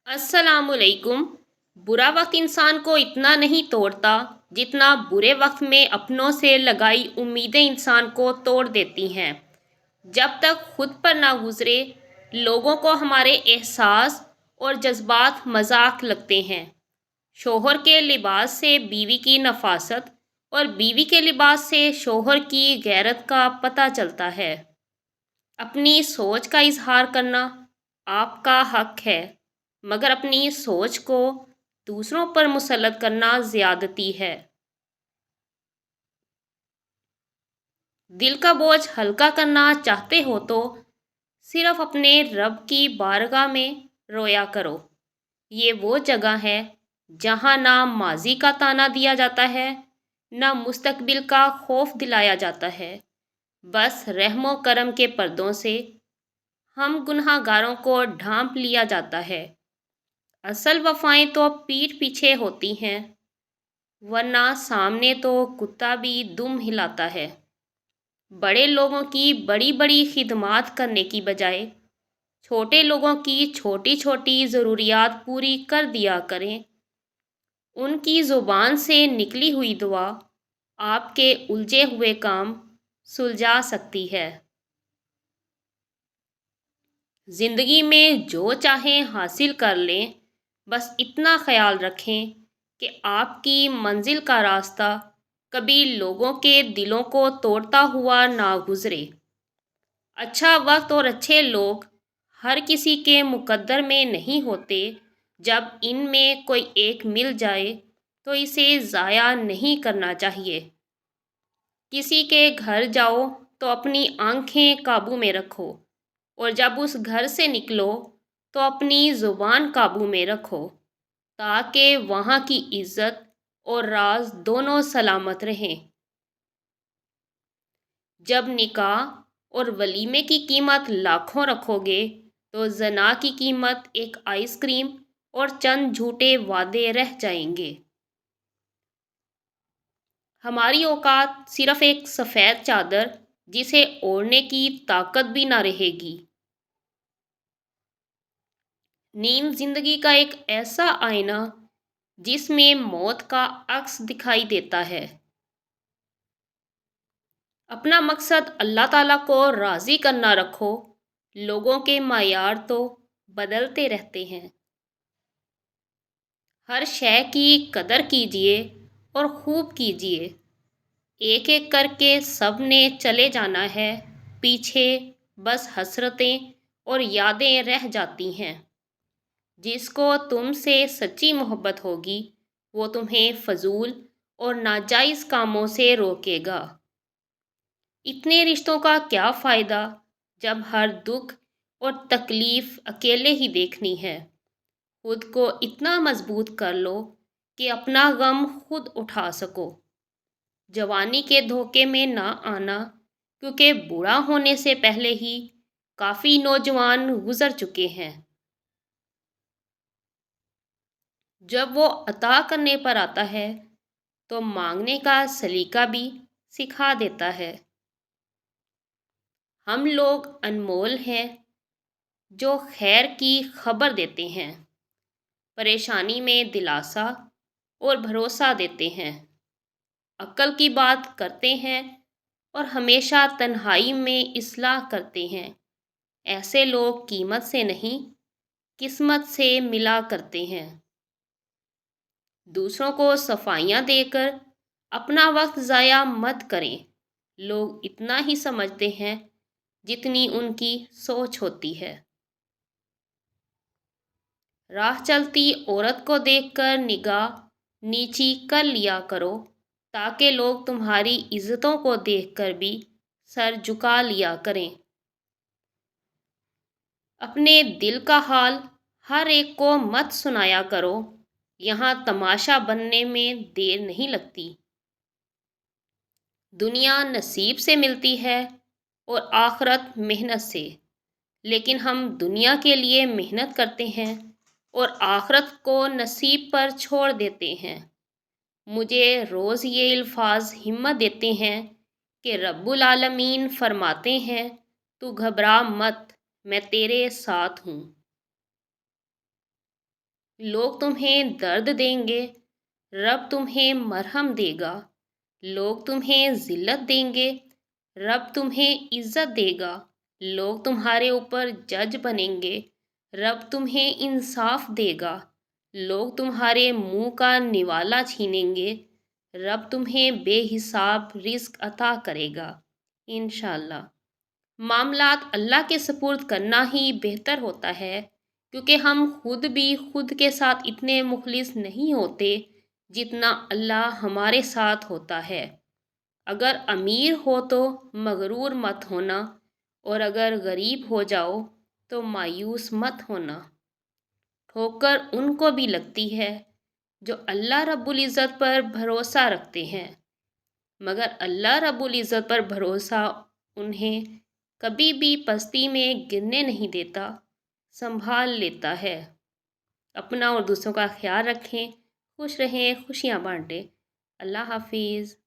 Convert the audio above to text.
अस्सलाम वालेकुम। बुरा वक्त इंसान को इतना नहीं तोड़ता जितना बुरे वक्त में अपनों से लगाई उम्मीदें इंसान को तोड़ देती हैं। जब तक खुद पर ना गुजरे, लोगों को हमारे एहसास और जज्बात मजाक लगते हैं। शोहर के लिबास से बीवी की नफासत और बीवी के लिबास से शोहर की गैरत का पता चलता है। अपनी सोच का इजहार करना आपका हक है, मगर अपनी सोच को दूसरों पर मुसल्लत करना ज़्यादती है। दिल का बोझ हल्का करना चाहते हो तो सिर्फ अपने रब की बारगाह में रोया करो। ये वो जगह है जहाँ ना माजी का ताना दिया जाता है, ना मुस्तकबिल का खौफ दिलाया जाता है। बस रहमो करम के पर्दों से हम गुनहगारों को ढांप लिया जाता है। असल वफाएं तो पीठ पीछे होती हैं, वरना सामने तो कुत्ता भी दुम हिलाता है। बड़े लोगों की बड़ी बड़ी खिदमात करने की बजाय छोटे लोगों की छोटी छोटी ज़रूरियात पूरी कर दिया करें। उनकी ज़ुबान से निकली हुई दुआ आपके उलझे हुए काम सुलझा सकती है। ज़िंदगी में जो चाहें हासिल कर लें, बस इतना ख्याल रखें कि आपकी मंजिल का रास्ता कभी लोगों के दिलों को तोड़ता हुआ ना गुजरे। अच्छा वक्त और अच्छे लोग हर किसी के मुकद्दर में नहीं होते। जब इनमें कोई एक मिल जाए तो इसे ज़ाया नहीं करना चाहिए। किसी के घर जाओ तो अपनी आंखें काबू में रखो, और जब उस घर से निकलो तो अपनी ज़ुबान काबू में रखो, ताकि वहाँ की इज़्ज़त और राज दोनों सलामत रहें। जब निकाह और वलीमे की कीमत लाखों रखोगे तो जना की कीमत एक आइसक्रीम और चंद झूठे वादे रह जाएंगे। हमारी औकात सिर्फ एक सफ़ेद चादर जिसे ओढ़ने की ताकत भी ना रहेगी। नींद जिंदगी का एक ऐसा आईना जिसमें मौत का अक्स दिखाई देता है। अपना मकसद अल्लाह ताला को राज़ी करना रखो। लोगों के मायार तो बदलते रहते हैं। हर शय की कदर कीजिए और खूब कीजिए। एक एक करके सब ने चले जाना है, पीछे बस हसरतें और यादें रह जाती हैं। जिसको तुमसे सच्ची मोहब्बत होगी वो तुम्हें फजूल और नाजायज़ कामों से रोकेगा। इतने रिश्तों का क्या फ़ायदा जब हर दुख और तकलीफ़ अकेले ही देखनी है। खुद को इतना मजबूत कर लो कि अपना गम खुद उठा सको। जवानी के धोखे में ना आना, क्योंकि बूढ़ा होने से पहले ही काफ़ी नौजवान गुजर चुके हैं। जब वो अता करने पर आता है तो मांगने का सलीका भी सिखा देता है। हम लोग अनमोल हैं जो खैर की खबर देते हैं, परेशानी में दिलासा और भरोसा देते हैं, अक्ल की बात करते हैं और हमेशा तन्हाई में इस्लाह करते हैं। ऐसे लोग कीमत से नहीं, किस्मत से मिला करते हैं। दूसरों को सफाइयाँ देकर अपना वक्त ज़ाया मत करें। लोग इतना ही समझते हैं जितनी उनकी सोच होती है। राह चलती औरत को देखकर निगाह नीची कर लिया करो, ताकि लोग तुम्हारी इज्जतों को देखकर भी सर झुका लिया करें। अपने दिल का हाल हर एक को मत सुनाया करो, यहाँ तमाशा बनने में देर नहीं लगती। दुनिया नसीब से मिलती है और आखरत मेहनत से, लेकिन हम दुनिया के लिए मेहनत करते हैं और आखरत को नसीब पर छोड़ देते हैं। मुझे रोज़ ये अल्फाज हिम्मत देते हैं कि रब्बुल आलमीन फरमाते हैं, तू घबरा मत, मैं तेरे साथ हूँ। لوگ تمہیں درد دیں گے، رب تمہیں مرہم دے گا۔ لوگ تمہیں ذلت دیں گے، رب تمہیں عزت دے گا۔ لوگ تمہارے اوپر جج بنیں گے، رب تمہیں انصاف دے گا۔ لوگ تمہارے منہ کا نوالا چھینیں گے، رب تمہیں بے حساب رزق عطا کرے گا انشاءاللہ۔ معاملات اللہ کے سپرد کرنا ہی بہتر ہوتا ہے، کیونکہ ہم خود بھی خود کے ساتھ اتنے مخلص نہیں ہوتے جتنا اللہ ہمارے ساتھ ہوتا ہے۔ اگر امیر ہو تو مغرور مت ہونا، اور اگر غریب ہو جاؤ تو مایوس مت ہونا۔ ٹھوکر ان کو بھی لگتی ہے جو اللہ رب العزت پر بھروسہ رکھتے ہیں، مگر اللہ رب العزت پر بھروسہ انہیں کبھی بھی پستی میں گرنے نہیں دیتا، سنبھال لیتا ہے۔ اپنا اور دوسروں کا خیال رکھیں، خوش رہیں، خوشیاں بانٹیں۔ اللہ حافظ۔